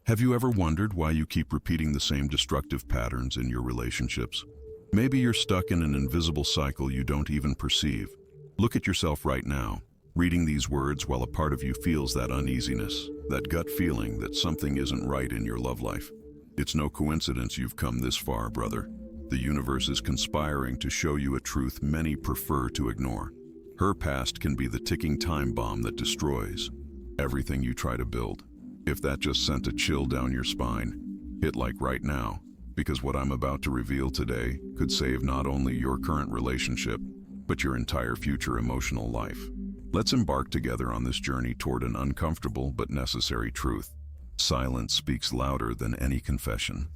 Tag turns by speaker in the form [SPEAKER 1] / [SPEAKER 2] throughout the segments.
[SPEAKER 1] Have you ever wondered why you keep repeating the same destructive patterns in your relationships? Maybe you're stuck in an invisible cycle you don't even perceive. Look at yourself right now, reading these words while a part of you feels that uneasiness, that gut feeling that something isn't right in your love life. It's no coincidence you've come this far, brother. The universe is conspiring to show you a truth many prefer to ignore. Her past can be the ticking time bomb that destroys everything you try to build. If that just sent a chill down your spine, hit like right now, because what I'm about to reveal today could save not only your current relationship, but your entire future emotional life. Let's embark together on this journey toward an uncomfortable but necessary truth. Silence speaks louder than any confession.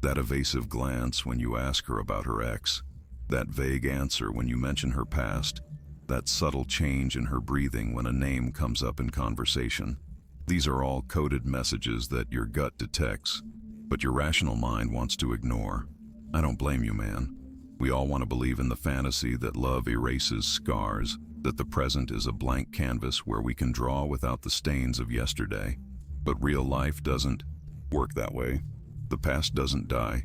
[SPEAKER 1] That evasive glance when you ask her about her ex, that vague answer when you mention her past, that subtle change in her breathing when a name comes up in conversation. These are all coded messages that your gut detects, but your rational mind wants to ignore. I don't blame you, man. We all want to believe in the fantasy that love erases scars, that the present is a blank canvas where we can draw without the stains of yesterday. But real life doesn't work that way. The past doesn't die.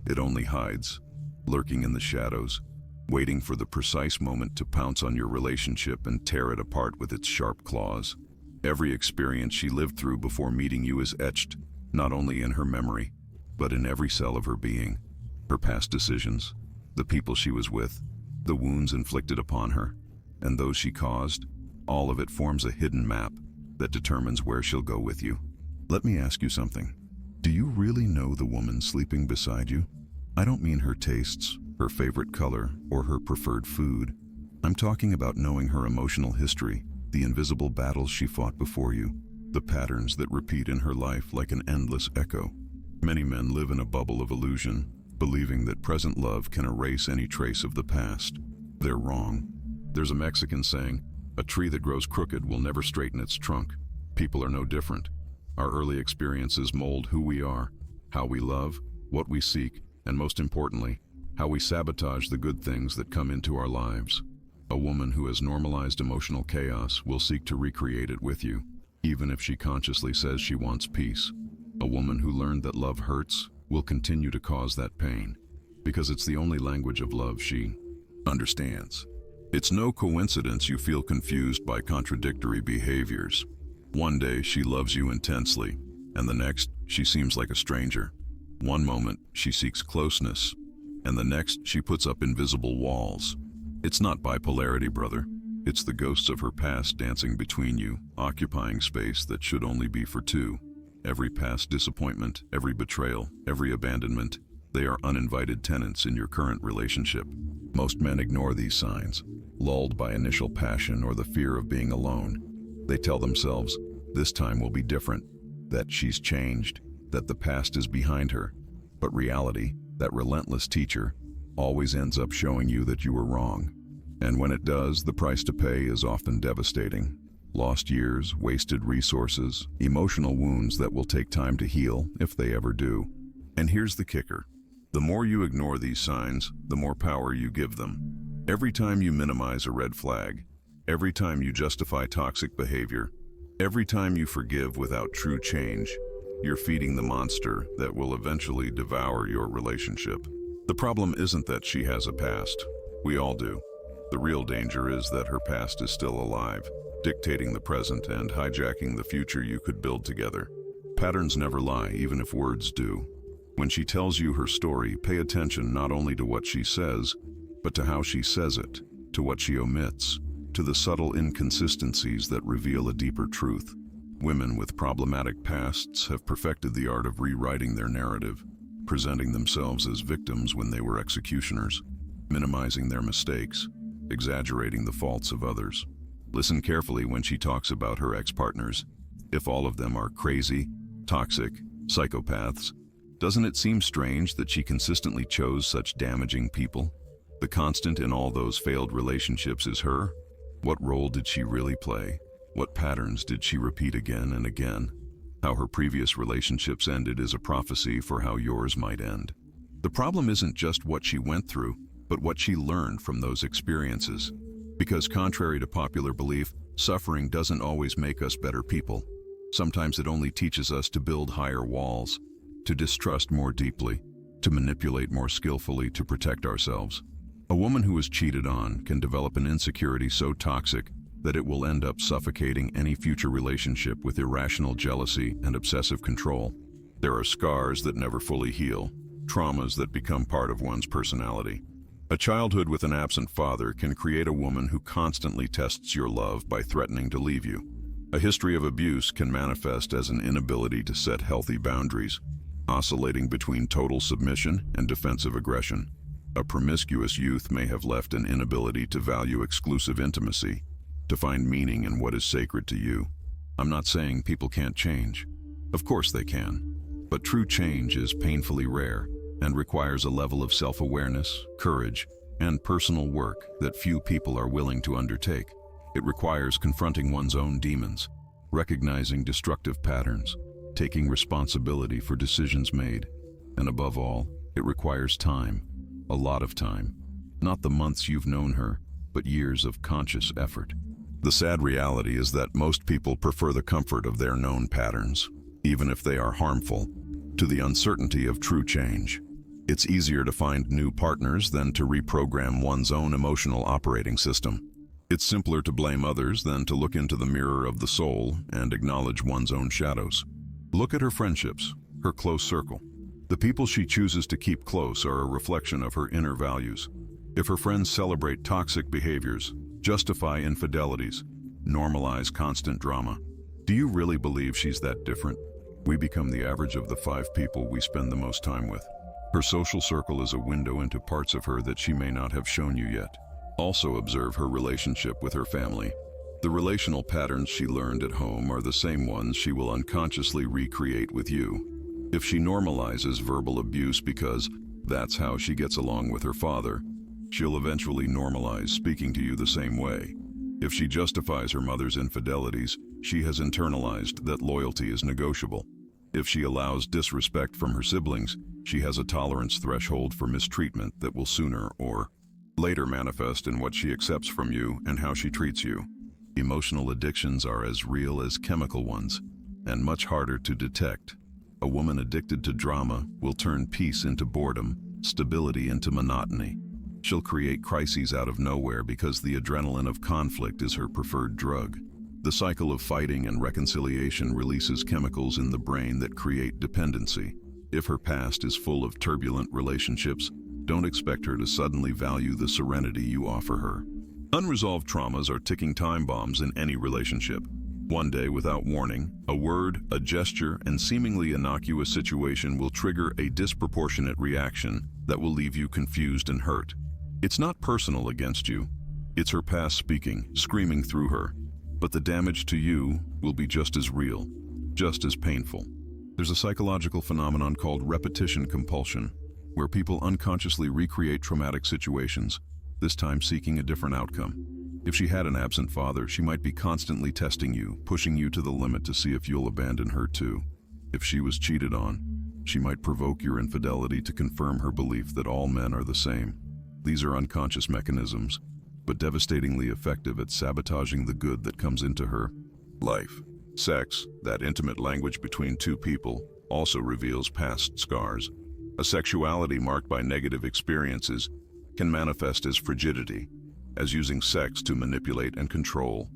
[SPEAKER 1] It only hides, lurking in the shadows, waiting for the precise moment to pounce on your relationship and tear it apart with its sharp claws. Every experience she lived through before meeting you is etched, not only in her memory, but in every cell of her being. Her past decisions, the people she was with, the wounds inflicted upon her, and those she caused, all of it forms a hidden map that determines where she'll go with you. Let me ask you something. Do you really know the woman sleeping beside you? I don't mean her tastes, her favorite color, or her preferred food. I'm talking about knowing her emotional history, the invisible battles she fought before you, the patterns that repeat in her life like an endless echo. Many men live in a bubble of illusion, believing that present love can erase any trace of the past. They're wrong. There's a Mexican saying, "A tree that grows crooked will never straighten its trunk." People are no different. Our early experiences mold who we are, how we love, what we seek, and most importantly, how we sabotage the good things that come into our lives. A woman who has normalized emotional chaos will seek to recreate it with you, even if she consciously says she wants peace. A woman who learned that love hurts will continue to cause that pain, because it's the only language of love she understands. It's no coincidence you feel confused by contradictory behaviors. One day she loves you intensely, and the next she seems like a stranger. One moment she seeks closeness, and the next she puts up invisible walls. It's not bipolarity, brother. It's the ghosts of her past dancing between you, occupying space that should only be for two. Every past disappointment, every betrayal, every abandonment, they are uninvited tenants in your current relationship. Most men ignore these signs, lulled by initial passion or the fear of being alone. They tell themselves, this time will be different, that she's changed, that the past is behind her. But reality, that relentless teacher, always ends up showing you that you were wrong. And when it does, the price to pay is often devastating. Lost years, wasted resources, emotional wounds that will take time to heal, if they ever do. And here's the kicker. The more you ignore these signs, the more power you give them. Every time you minimize a red flag, every time you justify toxic behavior, every time you forgive without true change, you're feeding the monster that will eventually devour your relationship. The problem isn't that she has a past. We all do. The real danger is that her past is still alive, dictating the present and hijacking the future you could build together. Patterns never lie, even if words do. When she tells you her story, pay attention not only to what she says, but to how she says it, to what she omits, to the subtle inconsistencies that reveal a deeper truth. Women with problematic pasts have perfected the art of rewriting their narrative, presenting themselves as victims when they were executioners, minimizing their mistakes, exaggerating the faults of others. Listen carefully when she talks about her ex-partners. If all of them are crazy, toxic, psychopaths, doesn't it seem strange that she consistently chose such damaging people? The constant in all those failed relationships is her. What role did she really play? What patterns did she repeat again and again? How her previous relationships ended is a prophecy for how yours might end. The problem isn't just what she went through, but what she learned from those experiences. Because contrary to popular belief, suffering doesn't always make us better people. Sometimes it only teaches us to build higher walls, to distrust more deeply, to manipulate more skillfully to protect ourselves. A woman who is cheated on can develop an insecurity so toxic that it will end up suffocating any future relationship with irrational jealousy and obsessive control. There are scars that never fully heal, traumas that become part of one's personality. A childhood with an absent father can create a woman who constantly tests your love by threatening to leave you. A history of abuse can manifest as an inability to set healthy boundaries, oscillating between total submission and defensive aggression. A promiscuous youth may have left an inability to value exclusive intimacy, to find meaning in what is sacred to you. I'm not saying people can't change. Of course they can. But true change is painfully rare and requires a level of self-awareness, courage, and personal work that few people are willing to undertake. It requires confronting one's own demons, recognizing destructive patterns, taking responsibility for decisions made, and above all, it requires time, a lot of time. Not the months you've known her, but years of conscious effort. The sad reality is that most people prefer the comfort of their known patterns, even if they are harmful, to the uncertainty of true change. It's easier to find new partners than to reprogram one's own emotional operating system. It's simpler to blame others than to look into the mirror of the soul and acknowledge one's own shadows. Look at her friendships, her close circle. The people she chooses to keep close are a reflection of her inner values. If her friends celebrate toxic behaviors, justify infidelities, normalize constant drama, do you really believe she's that different? We become the average of the 5 people we spend the most time with. Her social circle is a window into parts of her that she may not have shown you yet. Also observe her relationship with her family. The relational patterns she learned at home are the same ones she will unconsciously recreate with you. If she normalizes verbal abuse because that's how she gets along with her father, she'll eventually normalize speaking to you the same way. If she justifies her mother's infidelities, she has internalized that loyalty is negotiable. If she allows disrespect from her siblings, she has a tolerance threshold for mistreatment that will sooner or later manifest in what she accepts from you and how she treats you. Emotional addictions are as real as chemical ones, and much harder to detect. A woman addicted to drama will turn peace into boredom, stability into monotony. She'll create crises out of nowhere because the adrenaline of conflict is her preferred drug. The cycle of fighting and reconciliation releases chemicals in the brain that create dependency. If her past is full of turbulent relationships, don't expect her to suddenly value the serenity you offer her. Unresolved traumas are ticking time bombs in any relationship. One day, without warning, a word, a gesture, and seemingly innocuous situation will trigger a disproportionate reaction that will leave you confused and hurt. It's not personal against you. It's her past speaking, screaming through her. But the damage to you will be just as real, just as painful. There's a psychological phenomenon called repetition compulsion, where people unconsciously recreate traumatic situations, this time seeking a different outcome. If she had an absent father, she might be constantly testing you, pushing you to the limit to see if you'll abandon her too. If she was cheated on, she might provoke your infidelity to confirm her belief that all men are the same. These are unconscious mechanisms, but devastatingly effective at sabotaging the good that comes into her life. Sex, that intimate language between two people, also reveals past scars. A sexuality marked by negative experiences can manifest as frigidity, as using sex to manipulate and control,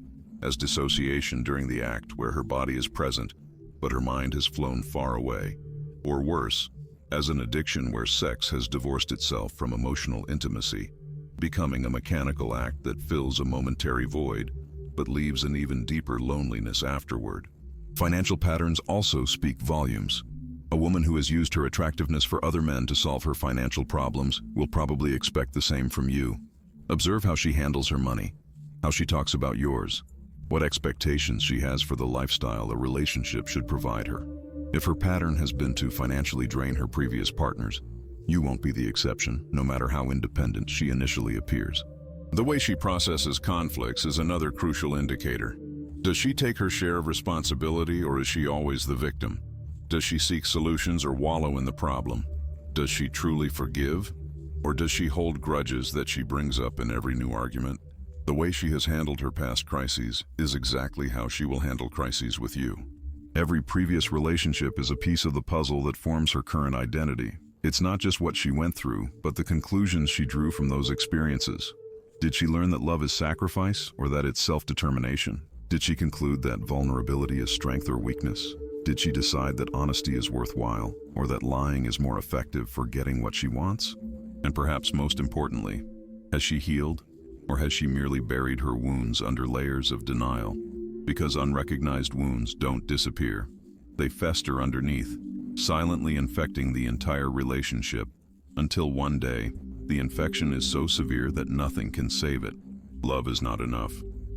[SPEAKER 1] as dissociation during the act where her body is present, but her mind has flown far away, or worse, as an addiction where sex has divorced itself from emotional intimacy, becoming a mechanical act that fills a momentary void, but leaves an even deeper loneliness afterward. Financial patterns also speak volumes. A woman who has used her attractiveness for other men to solve her financial problems will probably expect the same from you. Observe how she handles her money, how she talks about yours, what expectations she has for the lifestyle a relationship should provide her. If her pattern has been to financially drain her previous partners, you won't be the exception, no matter how independent she initially appears. The way she processes conflicts is another crucial indicator. Does she take her share of responsibility, or is she always the victim? Does she seek solutions or wallow in the problem? Does she truly forgive? Or does she hold grudges that she brings up in every new argument? The way she has handled her past crises is exactly how she will handle crises with you. Every previous relationship is a piece of the puzzle that forms her current identity. It's not just what she went through, but the conclusions she drew from those experiences. Did she learn that love is sacrifice, or that it's self-determination? Did she conclude that vulnerability is strength or weakness? Did she decide that honesty is worthwhile, or that lying is more effective for getting what she wants? And perhaps most importantly, has she healed, or has she merely buried her wounds under layers of denial? Because unrecognized wounds don't disappear. They fester underneath, silently infecting the entire relationship, until one day, the infection is so severe that nothing can save it. Love is not enough.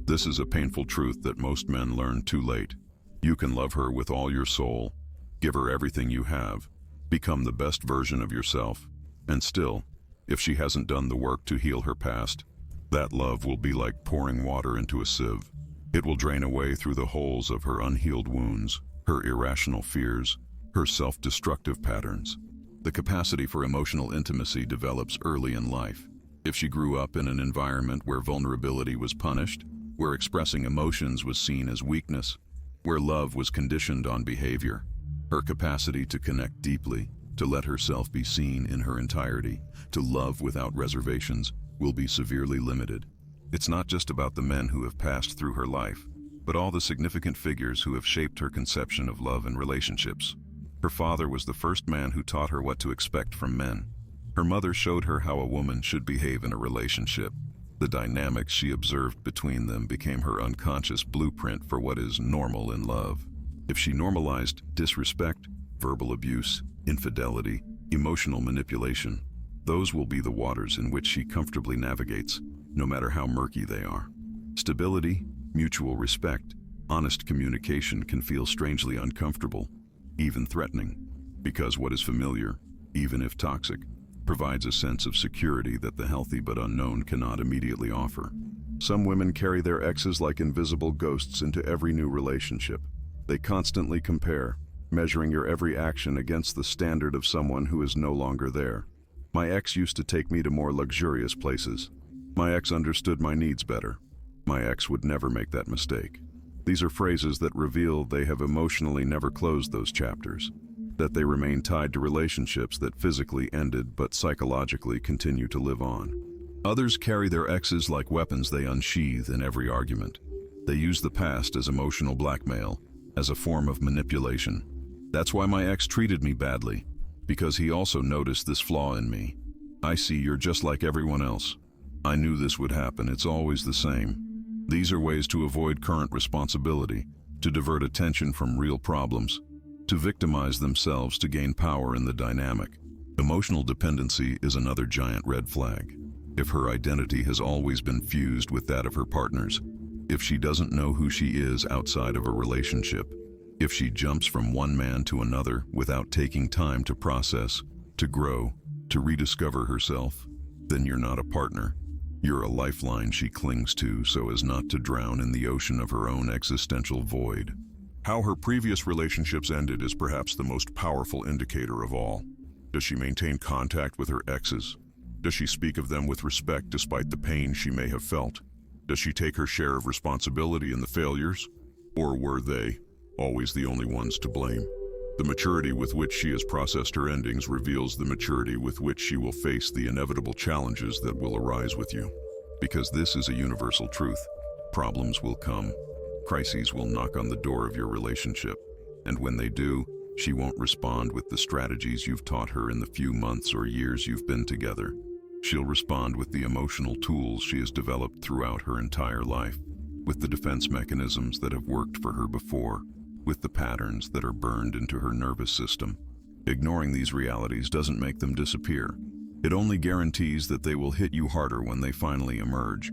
[SPEAKER 1] This is a painful truth that most men learn too late. You can love her with all your soul, give her everything you have, become the best version of yourself, and still, if she hasn't done the work to heal her past, that love will be like pouring water into a sieve. It will drain away through the holes of her unhealed wounds, her irrational fears, her self-destructive patterns. The capacity for emotional intimacy develops early in life. If she grew up in an environment where vulnerability was punished, where expressing emotions was seen as weakness, where love was conditioned on behavior, her capacity to connect deeply, to let herself be seen in her entirety, to love without reservations, will be severely limited. It's not just about the men who have passed through her life, but all the significant figures who have shaped her conception of love and relationships. Her father was the first man who taught her what to expect from men. Her mother showed her how a woman should behave in a relationship. The dynamics she observed between them became her unconscious blueprint for what is normal in love. If she normalized disrespect, verbal abuse, infidelity, emotional manipulation, those will be the waters in which she comfortably navigates, no matter how murky they are. Stability, mutual respect, honest communication can feel strangely uncomfortable, even threatening, because what is familiar, even if toxic, provides a sense of security that the healthy but unknown cannot immediately offer. Some women carry their exes like invisible ghosts into every new relationship. They constantly compare, measuring your every action against the standard of someone who is no longer there. My ex used to take me to more luxurious places. My ex understood my needs better. My ex would never make that mistake. These are phrases that reveal they have emotionally never closed those chapters, that they remain tied to relationships that physically ended but psychologically continue to live on. Others carry their exes like weapons they unsheath in every argument. They use the past as emotional blackmail, as a form of manipulation. That's why my ex treated me badly, because he also noticed this flaw in me. I see you're just like everyone else. I knew this would happen, it's always the same. These are ways to avoid current responsibility, to divert attention from real problems, to victimize themselves to gain power in the dynamic. Emotional dependency is another giant red flag. If her identity has always been fused with that of her partner's, if she doesn't know who she is outside of a relationship, if she jumps from one man to another without taking time to process, to grow, to rediscover herself, then you're not a partner. You're a lifeline she clings to so as not to drown in the ocean of her own existential void. How her previous relationships ended is perhaps the most powerful indicator of all. Does she maintain contact with her exes? Does she speak of them with respect despite the pain she may have felt? Does she take her share of responsibility in the failures? Or were they always the only ones to blame? The maturity with which she has processed her endings reveals the maturity with which she will face the inevitable challenges that will arise with you. Because this is a universal truth. Problems will come. Crises will knock on the door of your relationship. And when they do, she won't respond with the strategies you've taught her in the few months or years you've been together. She'll respond with the emotional tools she has developed throughout her entire life, with the defense mechanisms that have worked for her before, with the patterns that are burned into her nervous system. Ignoring these realities doesn't make them disappear. It only guarantees that they will hit you harder when they finally emerge.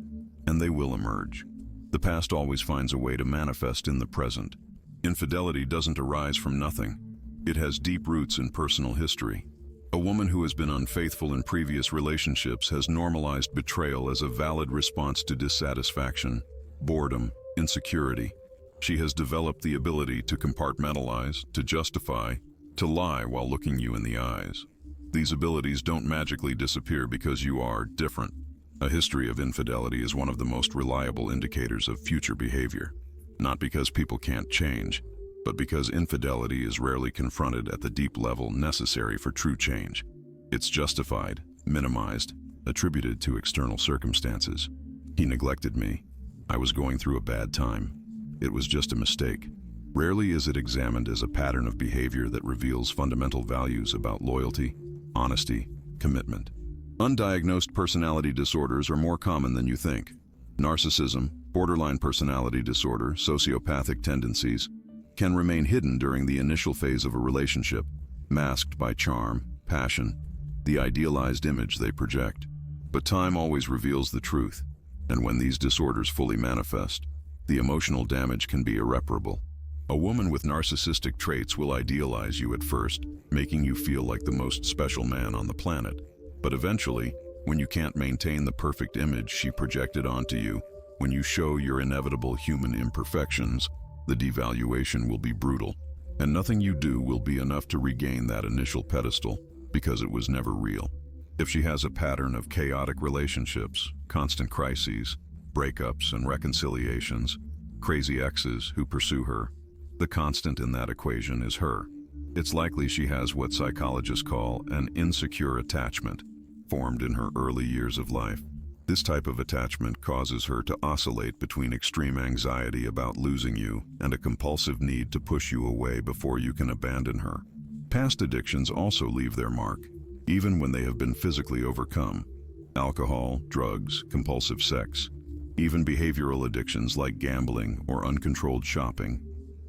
[SPEAKER 1] And they will emerge. The past always finds a way to manifest in the present. Infidelity doesn't arise from nothing. It has deep roots in personal history. A woman who has been unfaithful in previous relationships has normalized betrayal as a valid response to dissatisfaction, boredom, insecurity. She has developed the ability to compartmentalize, to justify, to lie while looking you in the eyes. These abilities don't magically disappear because you are different. A history of infidelity is one of the most reliable indicators of future behavior. Not because people can't change, but because infidelity is rarely confronted at the deep level necessary for true change. It's justified, minimized, attributed to external circumstances. He neglected me. I was going through a bad time. It was just a mistake. Rarely is it examined as a pattern of behavior that reveals fundamental values about loyalty, honesty, commitment. Undiagnosed personality disorders are more common than you think. Narcissism, borderline personality disorder, sociopathic tendencies can remain hidden during the initial phase of a relationship, masked by charm, passion, the idealized image they project. But time always reveals the truth, and when these disorders fully manifest, the emotional damage can be irreparable. A woman with narcissistic traits will idealize you at first, making you feel like the most special man on the planet. But eventually, when you can't maintain the perfect image she projected onto you, when you show your inevitable human imperfections, the devaluation will be brutal, and nothing you do will be enough to regain that initial pedestal, because it was never real. If she has a pattern of chaotic relationships, constant crises, breakups and reconciliations, crazy exes who pursue her, the constant in that equation is her. It's likely she has what psychologists call an insecure attachment, formed in her early years of life. This type of attachment causes her to oscillate between extreme anxiety about losing you and a compulsive need to push you away before you can abandon her. Past addictions also leave their mark, even when they have been physically overcome. Alcohol, drugs, compulsive sex, even behavioral addictions like gambling or uncontrolled shopping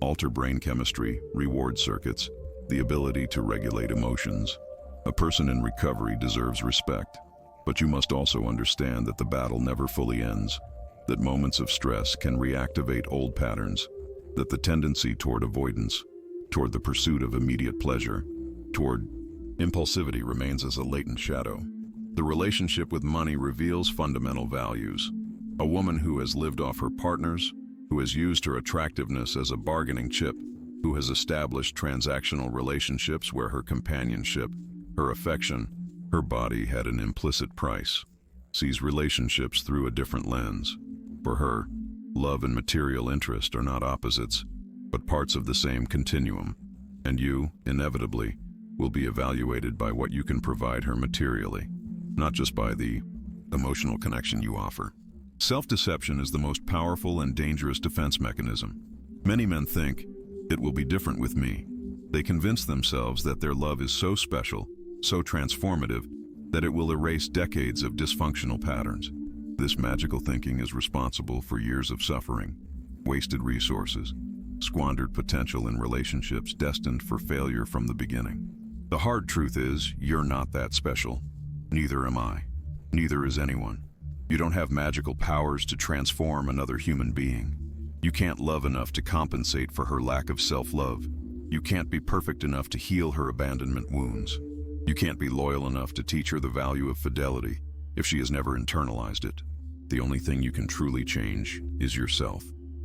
[SPEAKER 1] alter brain chemistry, reward circuits, the ability to regulate emotions. A person in recovery deserves respect, but you must also understand that the battle never fully ends, that moments of stress can reactivate old patterns, that the tendency toward avoidance, toward the pursuit of immediate pleasure, toward impulsivity remains as a latent shadow. The relationship with money reveals fundamental values. A woman who has lived off her partners, who has used her attractiveness as a bargaining chip, who has established transactional relationships where her companionship, her affection, her body had an implicit price, sees relationships through a different lens. For her, love and material interest are not opposites, but parts of the same continuum, and you, inevitably, will be evaluated by what you can provide her materially, not just by the emotional connection you offer. Self-deception is the most powerful and dangerous defense mechanism. Many men think, "It will be different with me." They convince themselves that their love is so special, so transformative, that it will erase decades of dysfunctional patterns. This magical thinking is responsible for years of suffering, wasted resources, squandered potential in relationships destined for failure from the beginning. The hard truth is, you're not that special. Neither am I. Neither is anyone. You don't have magical powers to transform another human being. You can't love enough to compensate for her lack of self-love. You can't be perfect enough to heal her abandonment wounds. You can't be loyal enough to teach her the value of fidelity if she has never internalized it. The only thing you can truly change is yourself.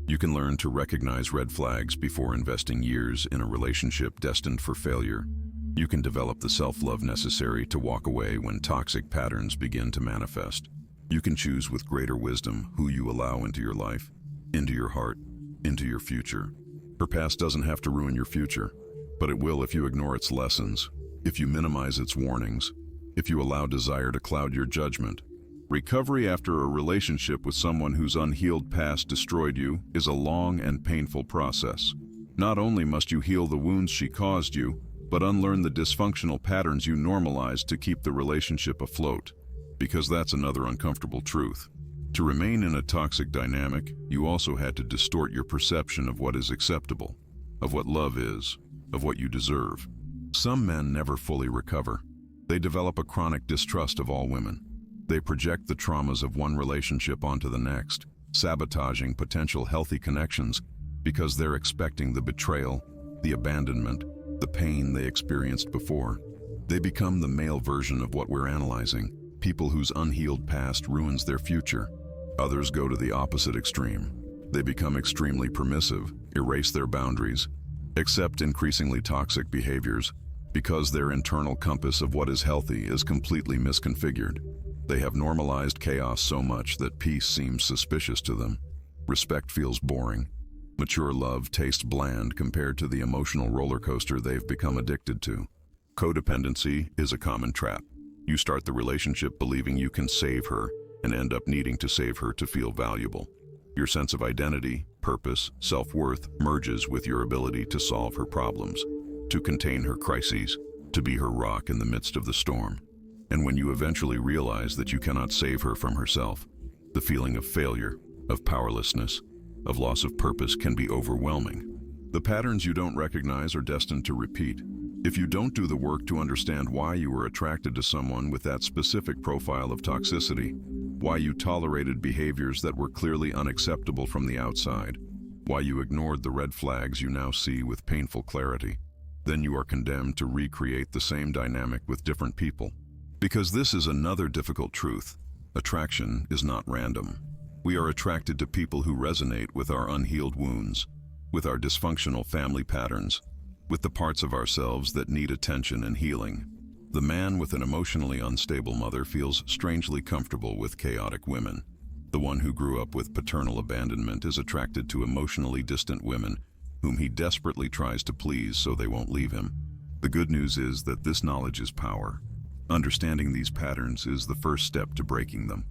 [SPEAKER 1] You can learn to recognize red flags before investing years in a relationship destined for failure. You can develop the self-love necessary to walk away when toxic patterns begin to manifest. You can choose with greater wisdom who you allow into your life, into your heart, into your future. Her past doesn't have to ruin your future, but it will if you ignore its lessons, if you minimize its warnings, if you allow desire to cloud your judgment. Recovery after a relationship with someone whose unhealed past destroyed you is a long and painful process. Not only must you heal the wounds she caused you, but unlearn the dysfunctional patterns you normalized to keep the relationship afloat. Because that's another uncomfortable truth. To remain in a toxic dynamic, you also had to distort your perception of what is acceptable, of what love is, of what you deserve. Some men never fully recover. They develop a chronic distrust of all women. They project the traumas of one relationship onto the next, sabotaging potential healthy connections because they're expecting the betrayal, the abandonment, the pain they experienced before. They become the male version of what we're analyzing. People whose unhealed past ruins their future. Others go to the opposite extreme. They become extremely permissive, erase their boundaries, accept increasingly toxic behaviors, because their internal compass of what is healthy is completely misconfigured. They have normalized chaos so much that peace seems suspicious to them. Respect feels boring. Mature love tastes bland compared to the emotional roller coaster they've become addicted to. Codependency is a common trap. You start the relationship believing you can save her and end up needing to save her to feel valuable. Your sense of identity, purpose, self-worth merges with your ability to solve her problems, to contain her crises, to be her rock in the midst of the storm. And when you eventually realize that you cannot save her from herself, the feeling of failure, of powerlessness, of loss of purpose can be overwhelming. The patterns you don't recognize are destined to repeat. If you don't do the work to understand why you were attracted to someone with that specific profile of toxicity, why you tolerated behaviors that were clearly unacceptable from the outside, why you ignored the red flags you now see with painful clarity, then you are condemned to recreate the same dynamic with different people. Because this is another difficult truth. Attraction is not random. We are attracted to people who resonate with our unhealed wounds, with our dysfunctional family patterns, with the parts of ourselves that need attention and healing. The man with an emotionally unstable mother feels strangely comfortable with chaotic women. The one who grew up with paternal abandonment is attracted to emotionally distant women whom he desperately tries to please so they won't leave him. The good news is that this knowledge is power. Understanding these patterns is the first step to breaking them.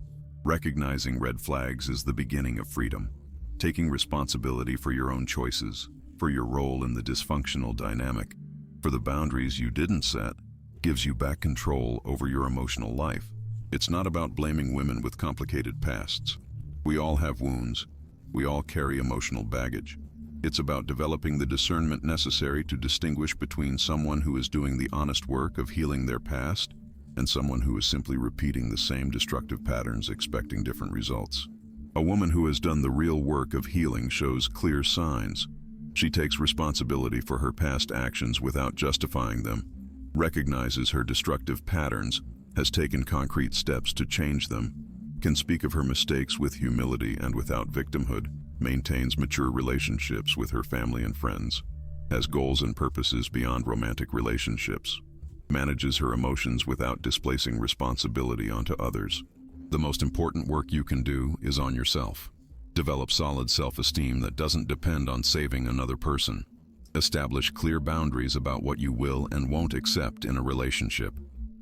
[SPEAKER 1] Recognizing red flags is the beginning of freedom. Taking responsibility for your own choices, for your role in the dysfunctional dynamic, for the boundaries you didn't set, gives you back control over your emotional life. It's not about blaming women with complicated pasts. We all have wounds. We all carry emotional baggage. It's about developing the discernment necessary to distinguish between someone who is doing the honest work of healing their past and someone who is simply repeating the same destructive patterns expecting different results. A woman who has done the real work of healing shows clear signs. She takes responsibility for her past actions without justifying them, recognizes her destructive patterns, has taken concrete steps to change them, can speak of her mistakes with humility and without victimhood, maintains mature relationships with her family and friends, has goals and purposes beyond romantic relationships, manages her emotions without displacing responsibility onto others. The most important work you can do is on yourself. Develop solid self-esteem that doesn't depend on saving another person. Establish clear boundaries about what you will and won't accept in a relationship.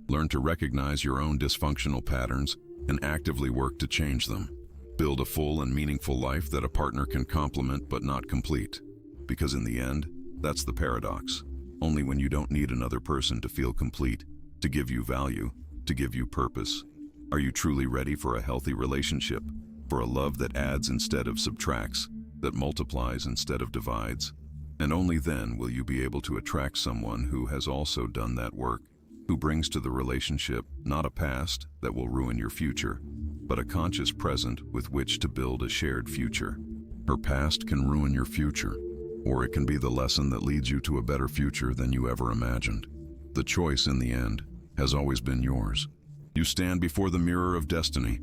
[SPEAKER 1] Learn to recognize your own dysfunctional patterns and actively work to change them. Build a full and meaningful life that a partner can complement but not complete. Because in the end, that's the paradox. Only when you don't need another person to feel complete, to give you value, to give you purpose, are you truly ready for a healthy relationship, for a love that adds instead of subtracts, that multiplies instead of divides. And only then will you be able to attract someone who has also done that work, who brings to the relationship not a past that will ruin your future, but a conscious present with which to build a shared future. Her past can ruin your future, or it can be the lesson that leads you to a better future than you ever imagined. The choice, in the end, has always been yours. You stand before the mirror of destiny,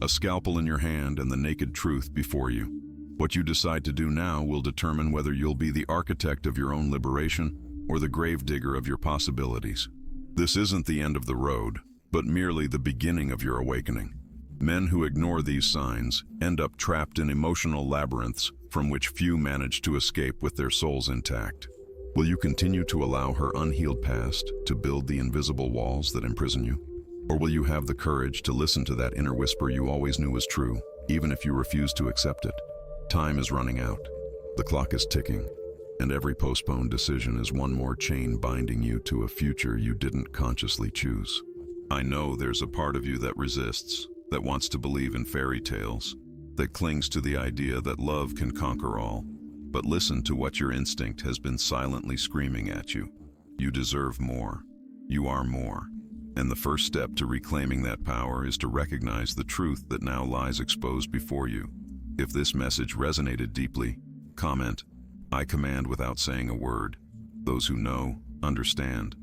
[SPEAKER 1] a scalpel in your hand and the naked truth before you. What you decide to do now will determine whether you'll be the architect of your own liberation or the gravedigger of your possibilities. This isn't the end of the road, but merely the beginning of your awakening. Men who ignore these signs end up trapped in emotional labyrinths from which few manage to escape with their souls intact. Will you continue to allow her unhealed past to build the invisible walls that imprison you? Or will you have the courage to listen to that inner whisper you always knew was true, even if you refuse to accept it? Time is running out. The clock is ticking, and every postponed decision is one more chain binding you to a future you didn't consciously choose. I know there's a part of you that resists, that wants to believe in fairy tales, that clings to the idea that love can conquer all. But listen to what your instinct has been silently screaming at you. You deserve more. You are more. And the first step to reclaiming that power is to recognize the truth that now lies exposed before you. If this message resonated deeply, comment, "I command," without saying a word. Those who know, understand.